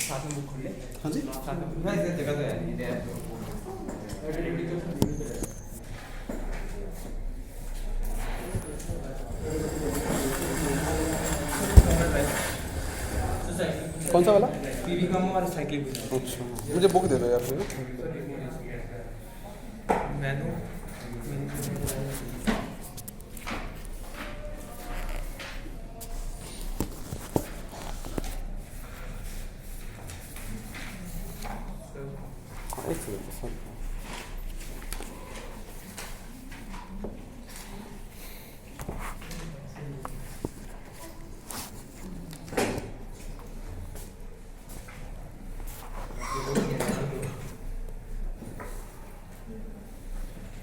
साथ में बुक कर ले। हाँ जी साथ में ना इस जगह तो है ये कौन सा वाला? पीवी का हमारा साइकिल भी है। अच्छा मुझे बुक दे दो यार फिर। मैनू एक सेकंड सर।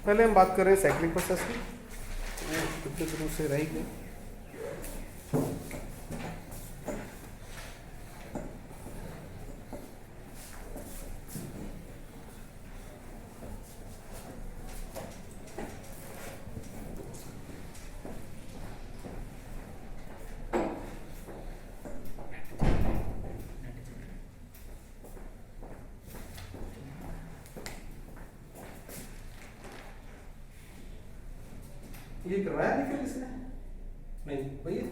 पहले हम बात कर रहे हैं साइक्लिंग प्रोसेस की। कितने दिनों से रह गए। ये करवाया नहीं फिर इसने? नहीं भैया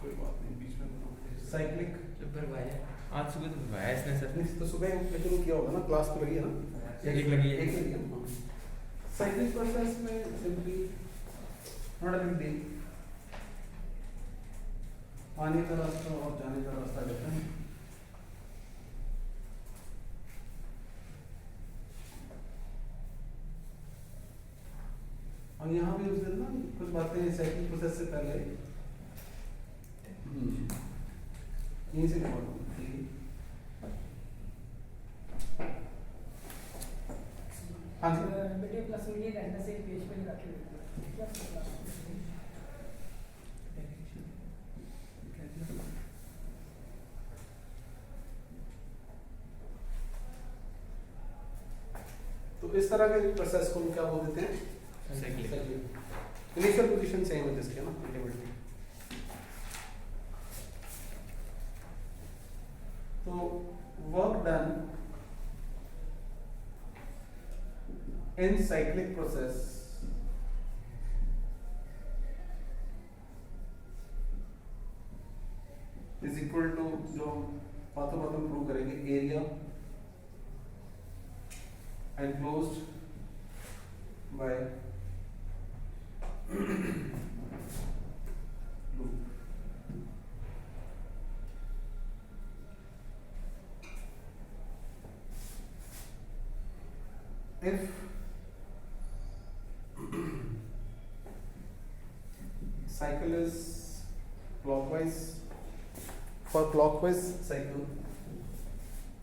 कोई बात नहीं, बीच में साइक्लिक जब भरवाया आज सुबह तो भरवाया इसने सर। नहीं तो सुबह लेकिन किया होगा ना, क्लास तो लगी है ना? एक लगी है। एक लगी है हाँ। साइक्लिक प्रोसेस में simply not a big deal, आने का रास्ता और जाने का रास्ता रहता है। और यहाँ भी उस दिन ना कुछ बातें साइक्लिंग प्रोसेस से पहले यहीं से हाँ जी वीडियो क्लास में ये रहना से पेज पे लगा के तो इस तरह के प्रोसेस को हम क्या बोल देते हैं? इनिशियल पोजीशन सेम है जिसके ना अल्टीमेटली। तो work done in cyclic process is equal to, जो बातों बातों प्रूव करेंगे, area enclosed by loop. If cycle is clockwise, for clockwise cycle,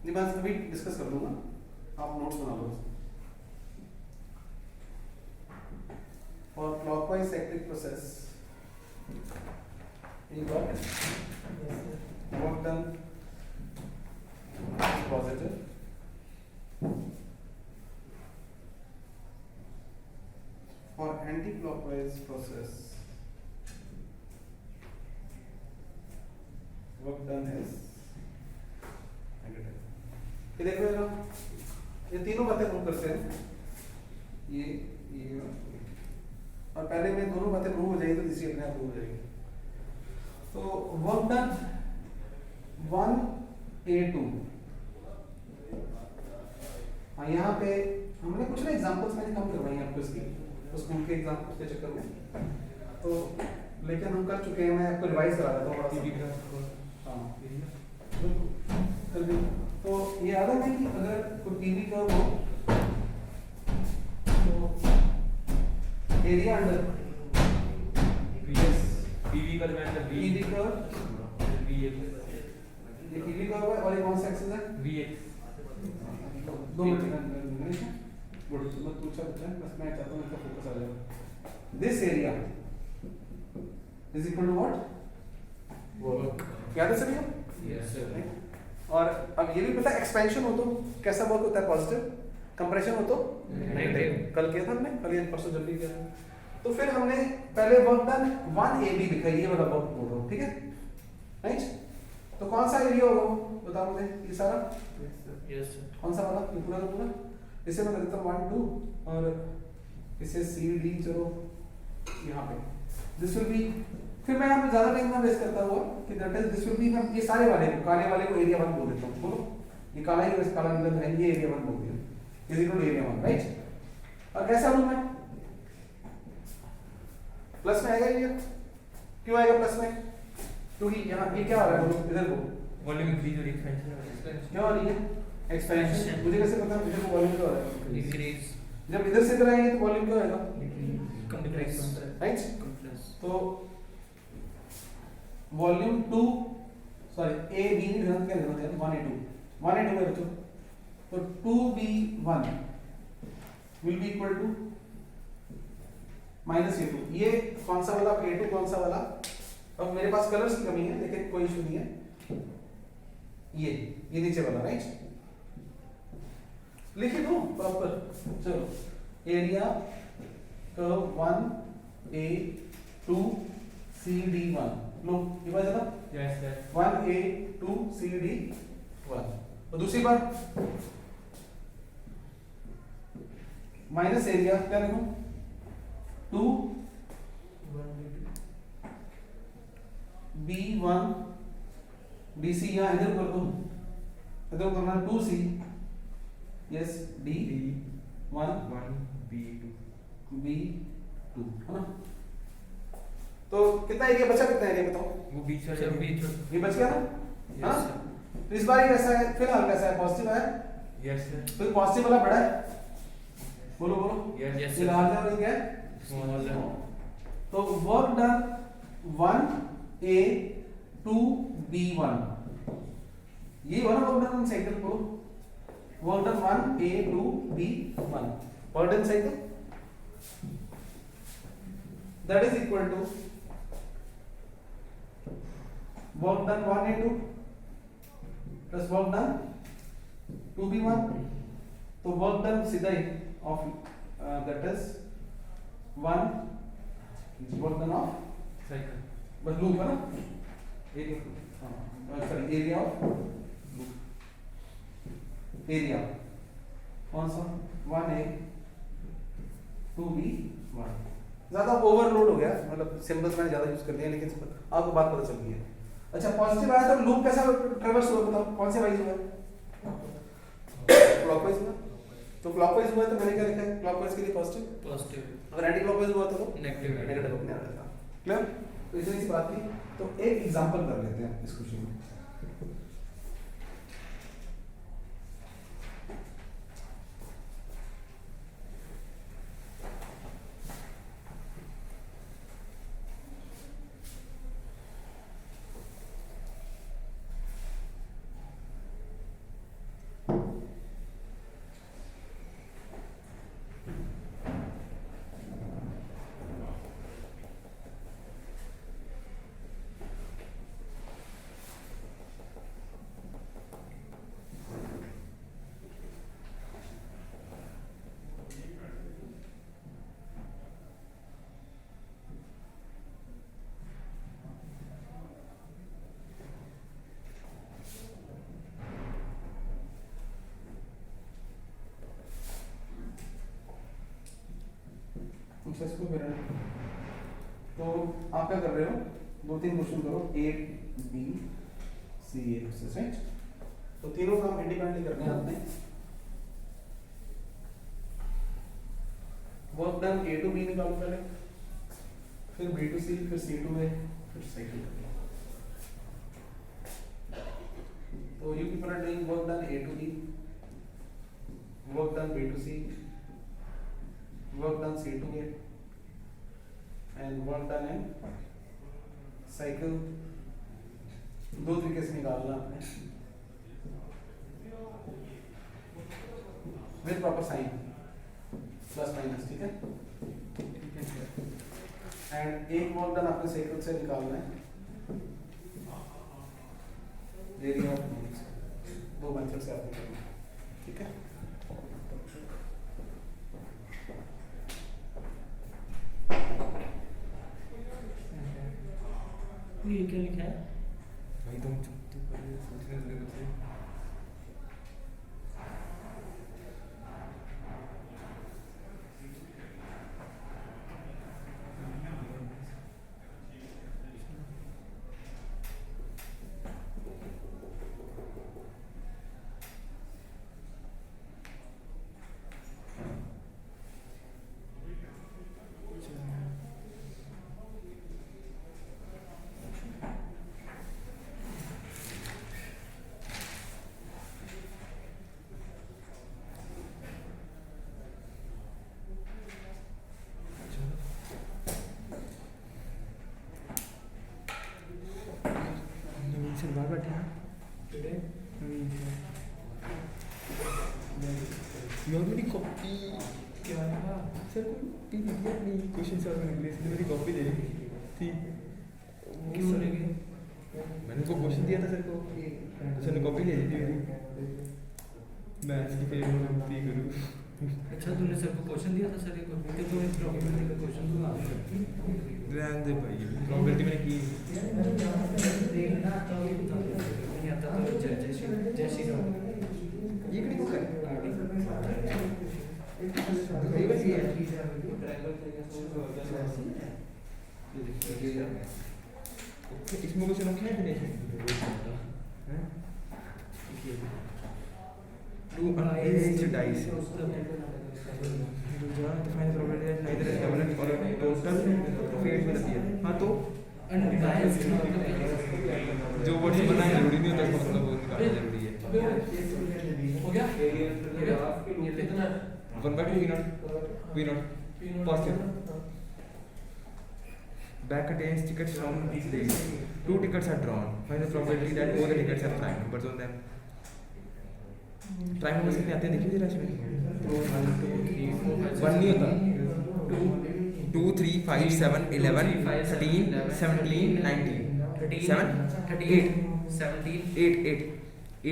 ये बात अभी डिस्कस कर लूंगा, आप नोट्स बना लो। For clockwise cyclic process, you got it? Work done is positive. For anti-clockwise process, work done is negative. ये देखो ना, ये तीनों बातें प्रूव करते हैं, ये और पहले में दोनों बातें प्रूव हो जाएगी तो तीसरी अपने आप प्रूव हो जाएगी। तो वर्क डन 1A2, हाँ यहाँ पे हमने कुछ ना एग्जांपल्स मैंने कम करवाई हैं आपको इसकी, उस स्कूल के एग्जांपल्स के चक्कर में, तो लेकिन हम कर चुके हैं, मैं आपको रिवाइज करा देता हूँ। हाँ तो ये याद है कि अगर कोई पीवी कर्व हो तो एरिया अंडर पीवी कर्व में अंदर पीवी कर्व, ये पीवी कर्व है और ये कौन सा एक्सिस है? वीएक्स। दो मिनट गुड, मैं पूछा बस मैं चाहता हूँ इसका फोकस आ जाए। This area is equal to what? Work. याद है सर ये? Yes sir. और अब ये भी पता है एक्सपेंशन हो तो कैसा वर्क होता है? पॉजिटिव। कंप्रेशन हो तो नेगेटिव। कल किया था हमने, कल या परसों जल्दी किया था। तो फिर हमने पहले वर्क डन 1AB लिखा है, ये वाला वर्क बोल रहा हूँ, ठीक है? राइट? तो कौन सा एरिया होगा वो बताओ मुझे, ये सारा यस सर। कौन सा वाला, ये पूरा का पूरा, इसे मैं लिखता हूँ 1 2 और इसे सी डी चलो यहाँ पे दिस विल बी, फिर मैं यहाँ पे ज्यादा टाइम ना वेस्ट करता हुआ कि that is this will be, मैं ये सारे वाले काले वाले को एरिया 1 बोल देता हूँ, बोलो ये काला ही काला मतलब है, ये एरिया 1 बोल दिया, is equal to area 1 right. और कैसा लूँ मैं, प्लस में आएगा ये, क्यों आएगा प्लस में, क्योंकि यहाँ ये क्या हो रहा है बोलो इधर को, वॉल्यूम इंक्रीज और एक्सपेंशन क्या हो रही है एक्सपेंशन, मुझे कैसे पता इधर को वॉल्यूम क्या हो रहा है, इंक्रीज, जब इधर से इधर आएंगे तो वॉल्यूम क्या होगा कंप्लेक्स राइट। कंप्लेक्स तो वॉल्यूम 2 सॉरी ए बी नहीं ध्यान क्या लेना है 1 a 2 में बच्चों, तो 2b1 will be equal to minus a2, ये कौन सा वाला a2 कौन सा वाला, अब मेरे पास कलर्स की कमी है लेकिन कोई इशू नहीं है, ये नीचे वाला राइट, लिख दो प्रॉपर, चलो एरिया कर्व 1a2cd1, लो ये बात है ना, यस सर। 1a2cd1, और दूसरी बार माइनस एरिया क्या लिखूं 2b1 dc, यहाँ इधर कर दो, इधर करना 2c yes d1 b2 b2 है ना। तो कितना एरिया बचा, कितना एरिया बताओ, वो बीच वाला बीच ये बच गया ना, हाँ तो इस बार ये कैसा है, फिलहाल कैसा है, पॉजिटिव है, यस सर। तो पॉजिटिव वाला बड़ा है, बोलो बोलो यस यस ये लार्ज है और ये क्या है स्मॉल है। तो वर्क डन 1a2b1, ये वाला वर्क डन साइकिल को, work done 1a2b1 work done cycle that is equal to work done 1a2 plus work done 2b1, तो work done सीधा ही of that is 1 work done of cycle बस loop है ना, area sorry area of loop, area कौन सा 1a2b1, ज्यादा overload हो गया, मतलब सिंबल्स मैंने ज्यादा यूज कर दिए लेकिन आपको बात पता चल गई है। अच्छा पॉजिटिव आया तो लूप कैसा ट्रैवर्स हुआ बताओ, कौन से वाइज हुआ, क्लॉकवाइज हुआ, तो क्लॉकवाइज हुआ तो मैंने क्या लिखा है क्लॉकवाइज के लिए पॉजिटिव, पॉजिटिव, अगर एंटी क्लॉकवाइज हुआ तो नेगेटिव नेगेटिव अपने आ जाता, क्लियर। तो इतनी सी बात थी, तो एक एग्जांपल कर लेते हैं इस क्वेश्चन में, इसको करें तो आप क्या कर रहे हो, 2-3 क्वेश्चन करो A B C A right, तो तीनों काम इंडिपेंडेंटली करने हैं आपने, work done A to B निकालो पहले, फिर बी टू सी, फिर सी टू ए, फिर साइकिल करो, तो you people are doing work done A to B, work done B to C, work done C to A, and work done in cycle, दो तरीके से निकालना आपने with proper sign plus minus, ठीक है, एंड एक वर्क डन आपने cycle से निकालना है एरिया ऑफ दो मेथड से आपने करना है, ठीक है। ये क्या लिखा है, भाई तुम चुप तो कर रहे हो, सोचने दे मुझे। नवीन सर बाहर बैठे हैं। नवीन सर यार मेरी कॉपी क्या है? सर कोई पीडीएफ नहीं क्वेश्चन सॉल्व करने के लिए इसने मेरी कॉपी दे दी थी। क्यों लेंगे? मैंने उनको क्वेश्चन दिया था सर को, तो सर ने कॉपी ले ली थी मेरी। मैथ्स की फेल होती करूँ। अच्छा तूने सर को क्वेश्चन दिया था सर को कि तू इस प्रोबेबिलिटी का क्वेश्चन तो आ रहने दे भाई, प्रोबेबिलिटी मैंने की। देखना तो नहीं आता तो जैसी जैसी ये कितनी बुक है? इसमें कुछ रखे हैं कि नहीं? Two unarranged dice. Define the probability that neither is dominant or a total fate will appear. हाँ तो जो वर्ड्स बनाना जरूरी नहीं होता, उसका मतलब वो निकालना जरूरी है। हो गया? ये कितना? 1/2 V0 positive. Back contains tickets from these days. 2 tickets are drawn. Find the probability that both the tickets have prime numbers on them. Prime numbers कितने आते हैं देखिए जरा इसमें। 1 नहीं होता। 2, 3, 5, 7, 11, 13, 17, 19, 7, 8, 8,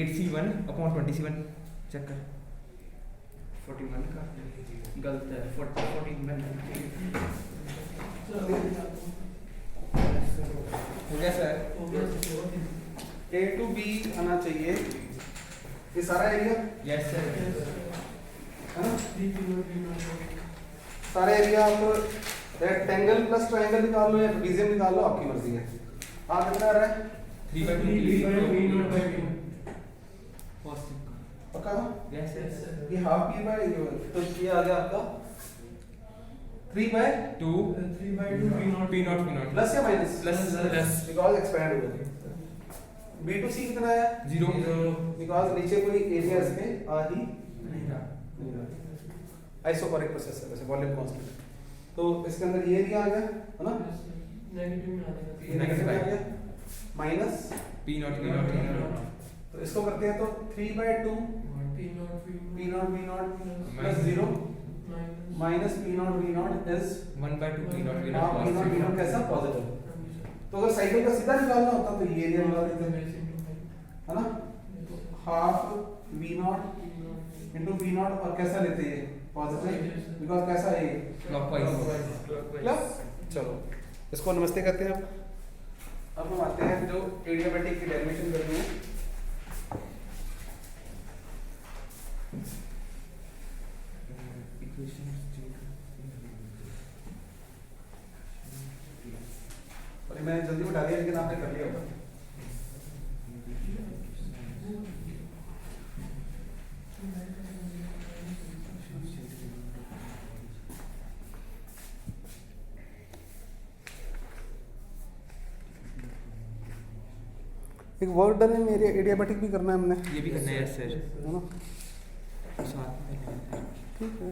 8C1 upon 27 चेक कर। 41 का गलत है 41 हो गया सर। A to B आना चाहिए, ये सारा एरिया यस सर। है ना? सारा एरिया आप रेक्टेंगल प्लस ट्रायंगल निकाल लो या ट्रेपेजियम निकाल लो, आपकी मर्जी है। आप कितना आ रहा है? 3/2 पक्का? Yes sir. ये हाफ पी बाय तो ये आ गया आपका 3/2 P0 प्लस या माइनस? प्लस बिकॉज एक्सपैंड हो गया। B to C कितना है? 0 बिकॉज नीचे कोई एरिया इसमें आ ही नहीं रहा। आइसोकोरिक प्रोसेस है वैसे, वॉल्यूम कांस्टेंट। तो इसके अंदर ये एरिया आ गया है ना? नेगेटिव में आ जाएगा। ये नेगेटिव आ गया माइनस, P0 तो इसको करते हैं तो 3/2 P0 plus 0 minus P0 is 1/2 half P0 कैसा? पॉजिटिव। तो अगर साइकिल का सीधा निकालना होता तो ये एरिया निकाल देते है ना? हाफ V0 इनटू P0 और कैसा लेते हैं? पॉजिटिव, बिकॉज़ कैसा है ये? क्लॉकवाइज। चलो इसको नमस्ते करते हैं। अब हम आते हैं जो एडियाबैटिक की डेरिवेशन करनी है। और मैंने जल्दी बता दिया लेकिन आपने कर लिया होगा। एक वर्क डन इन एडियाबैटिक भी करना है हमने, ये भी करना है यस सर। है ना? साथ में करना है। ठीक है,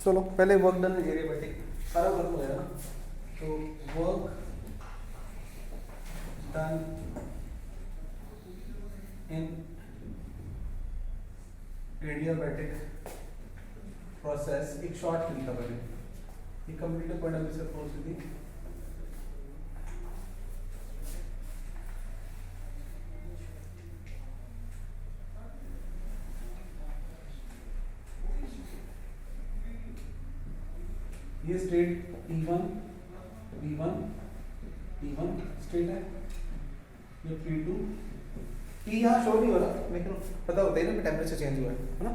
चलो पहले वर्क डन इन एडियाबैटिक सारा वर्क हो गया ना? तो वर्क डन इन एडियाबैटिक प्रोसेस, एक शॉर्ट लिखा पहले, ये कंप्लीट पॉइंट ऑफ व्यू पहुंच गई। ये straight P1 P1 P1 straight है, ये P2 T यहाँ शो नहीं हो रहा, लेकिन पता होता है ना कि टेम्परेचर चेंज हुआ है ना,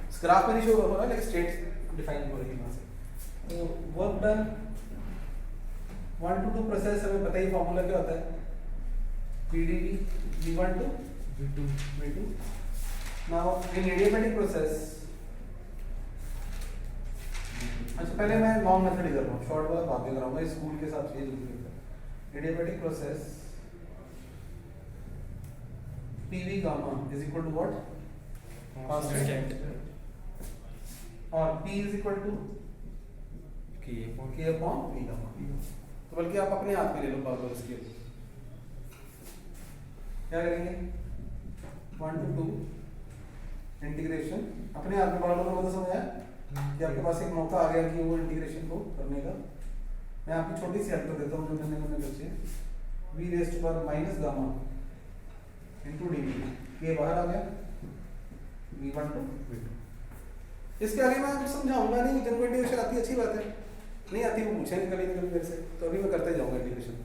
इस ग्राफ में नहीं शो हो रहा, लेकिन स्टेट डिफाइन हो रही है यहाँ से। तो वर्क डन 1 to 2 प्रोसेस, हमें पता ही फॉर्मूला क्या होता है, PdV V1 to V2। Now in adiabatic process, अच्छा पहले मैं लॉन्ग मेथड ही कर रहा हूँ, शॉर्ट वाला बाद में कराऊंगा, इस स्कूल के हिसाब से जल्दी करता है। Adiabatic process PV gamma is equal to what, constant, और P is equal to K upon V gamma. तो बल्कि आप अपने हाथ में ले लो पावर इसके, क्या करेंगे 1 to 2 इंटीग्रेशन, अपने हाथ में पावर को तो समझ आया कि आपके पास एक मौका आ गया कि वो इंटीग्रेशन को करने का। मैं आपकी छोटी सी हेल्प कर देता हूँ जो करने में बच्चे, v raise to power minus gamma into dv, ये बाहर आ गया v1 to v2। इसके आगे मैं समझाऊंगा नहीं, जिनको इंटीग्रेशन आती है अच्छी बात है, नहीं आती वो पूछेंगे कभी ना कभी मेरे से, तो अभी मैं करते जाऊंगा इंटीग्रेशन।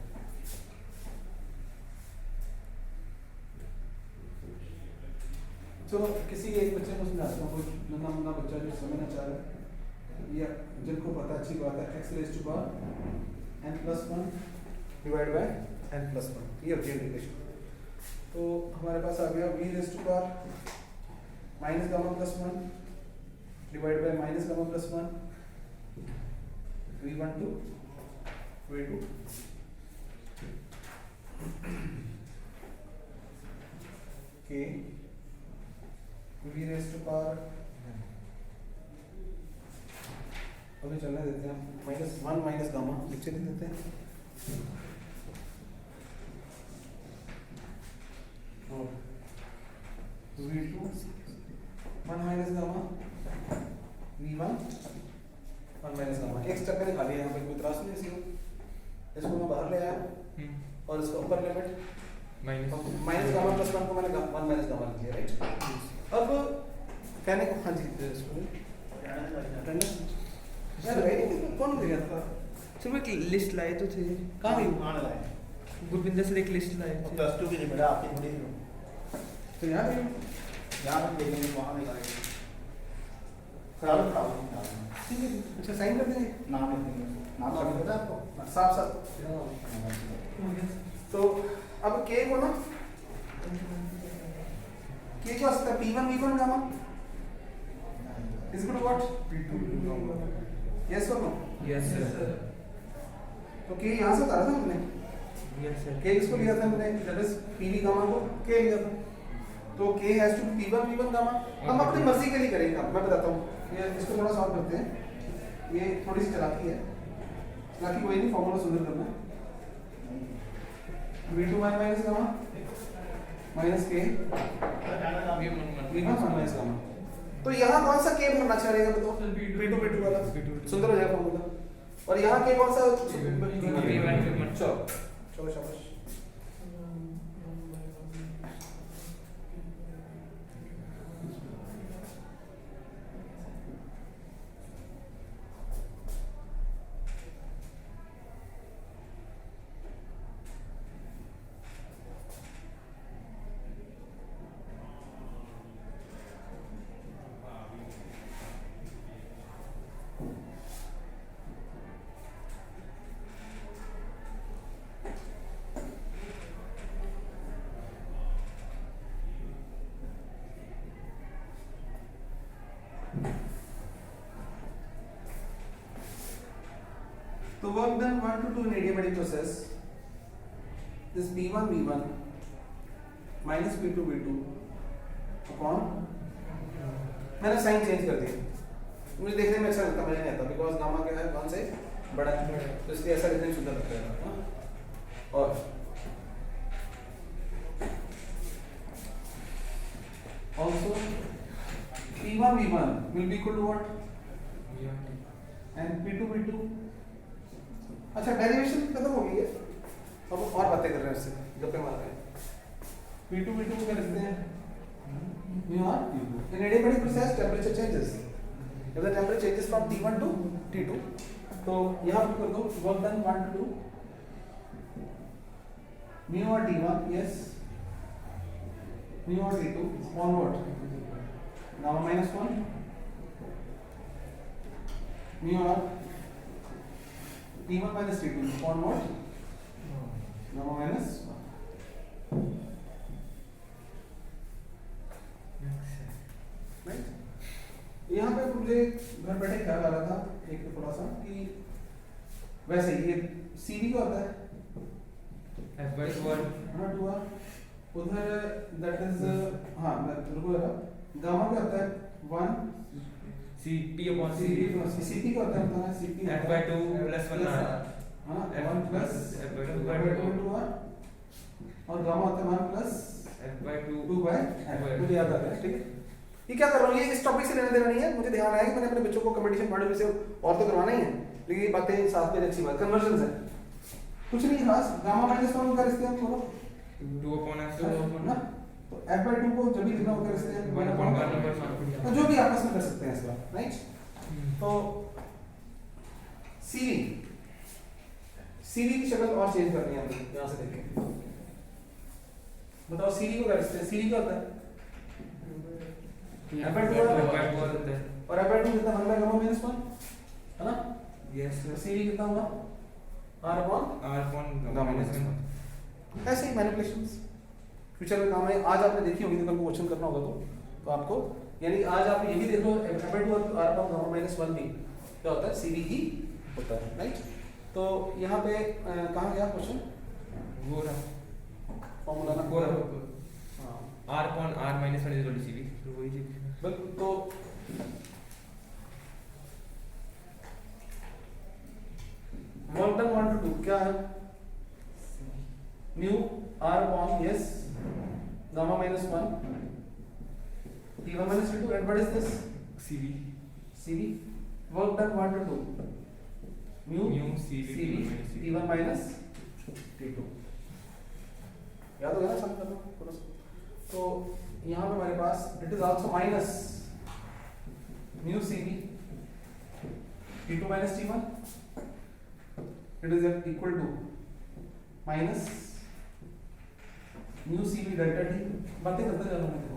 चलो किसी एक बच्चे को समझाता हूँ, कोई नन्हा मुन्ना बच्चा जो समझना चाह रहा है या जिनको पता, अच्छी बात है, x raise to power n+1 divide by n+1, ये होती है इंटीग्रेशन। तो हमारे पास आ गया v raise to power minus gamma plus 1 divide by minus gamma plus 1 v1 to v2। k v raise to power, अभी चलने देते हैं, -1 माइनस गामा नीचे लिख देते हैं, और v2 1 minus gamma, v1 1 minus gamma. एक स्टेप मैंने खा लिया यहाँ पे, कोई त्रास नहीं इसको, इसको मैं बाहर ले आया और इसका ऊपर लिमिट माइनस गामा प्लस 1 को मैंने 1 माइनस गामा लिख लिया, राइट। अब कहने को, हाँ जी यार कौन दे गया था, सिर्फ एक लिस्ट लाए तो थे, कहाँ गई, लाए गुरविंदर से एक लिस्ट लाए थे। प्लस 2 की लिमिट है आपकी थोड़ी सी, तो यहाँ गई, यहाँ हम देखेंगे वहाँ निकालेंगे, खराब खराब ठीक है, अच्छा साइन कर देंगे, नाम लिख देंगे, नाम लिख देता है आपको साफ साफ। तो अब k को ना, k क्या हो सकता है, P1 V1 gamma is equal to what, P2 yes और नो, यस सर, तो k यहाँ से उतारा था हमने, यस सर, k इसको लिया था हमने, दैट इज PV गामा को k लिया था, तो k has to P1 V1 gamma. हम अपनी मर्जी के लिए करेंगे, मैं बताता हूँ, ये इसको थोड़ा सॉल्व करते हैं, ये थोड़ी सी चालाकी है, चालाकी कोई नहीं, फॉर्मूला सुंदर करना है, v2 minus gamma minus k v1 minus gamma. तो यहाँ कौन सा k भरना चाहिए बताओ, v2 v2 वाला, सुंदर हो जाएगा फॉर्मूला, और यहाँ k कौन सा, v1। चलो चलो शाबाश। तो work done 1 to 2 in adiabatic process, this P1 V1 minus P2 V2 upon, मैंने साइन चेंज कर दिया, मुझे देखने में अच्छा लगता, मुझे नहीं आता, बिकॉज गामा क्या है 1 से बड़ा है, तो इसलिए ऐसा लिखने सुंदर लगता है। और also P1 V1 will be equal to what, and P2 V2। अच्छा डेरिवेशन खत्म हो गई है, अब और बातें कर रहे हैं, इससे गप्पे मार रहे हैं। P2 V2 को क्या लिखते हैं, in adiabatic process temperature changes, if the temperature changes from T1 to T2, तो यहाँ पे कर दो वर्क डन 1 to 2 म्यू और T1, yes म्यू और T2 upon what? Gamma minus 1 mu और T1 minus T2 upon what? Gamma minus 1 right. यहाँ पे मुझे घर बैठे ख्याल आ रहा था एक थोड़ा सा कि वैसे ये CV क्या होता है? F/2R हाँ 2R उधर दैट इज हाँ मैं रुको जरा गामा क्या होता है 1 CP upon CP CV CP क्या होता है बताना CP F/2 plus 1R हाँ 1 प्लस F/2 2R और गामा होता है 1 प्लस F/2 2 बाय मुझे याद आ रहा है ठीक है। ये क्या कर रहा हूँ ये इस टॉपिक से लेना देना नहीं है, मुझे ध्यान आया कि मैंने अपने बच्चों को कम्पिटिशन मॉड्यूल से और तो करवाना ही है, लेकिन ये बातें साथ में अच्छी बात कन्वर्जन है कुछ नहीं खास। गामा माइनस 1 का रिश्ते हम बोलो 2 upon F ना तो F/2 को जब भी लिखना होगा रिश्ते हैं 1 upon 1 तो जो भी आपस में कर सकते हैं इस बार राइट। तो CV की शक्ल और चेंज करनी है हमें यहाँ से देखें बताओ CV को क्या रिश्ते हैं CV क्या होता है F/2 होता है और F/2 कितना बन रहा है गामा माइनस 1 है ना। यस तो CV कितना हुआ R upon R upon gamma minus 1 ऐसे ही मैनिपुलेशंस फ्यूचर में काम है। आज आपने देखी होगी तो कल को क्वेश्चन करना होगा तो आपको यानी आज आप ये भी देख लो F/2 और R upon गामा माइनस 1 भी क्या होता है CV ही होता है राइट। तो यहाँ पे कहाँ गया क्वेश्चन वो रहा फॉर्मूला ना वो रहा हाँ R upon R minus 1 is equal to CV तो वही चीज बिल्कुल। तो वर्क डन 1 to 2 क्या है mu R upon yes gamma minus 1 T1 minus T2 and what is this CV CV work done 1 to 2 mu CV T1 minus T2 याद हो गया ना सम करना थोड़ा सा। तो यहाँ पे हमारे पास it is also minus mu CV T2 minus T1 it is equal to minus mu CV delta T बातें करते जाना देखो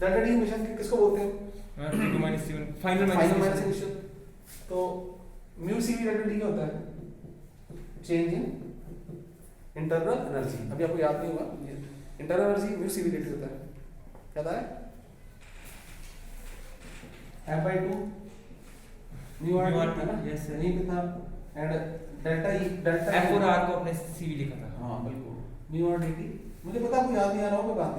डेल्टा टी हमेशा किसको बोलते हैं T2 minus T1 final final minus minus initial. तो म्यू सीवी डेल्टा टी क्या होता है चेंज इन इंटरनल एनर्जी। अभी आपको याद नहीं होगा internal energy mu CV delta होता है याद है F/2 म्यू आर है ना yes sir नहीं कितना and delta E delta F और R को अपने CV लिखा था हाँ बिल्कुल म्यू आर dt मुझे पता आपको याद नहीं आ रहा होगा बात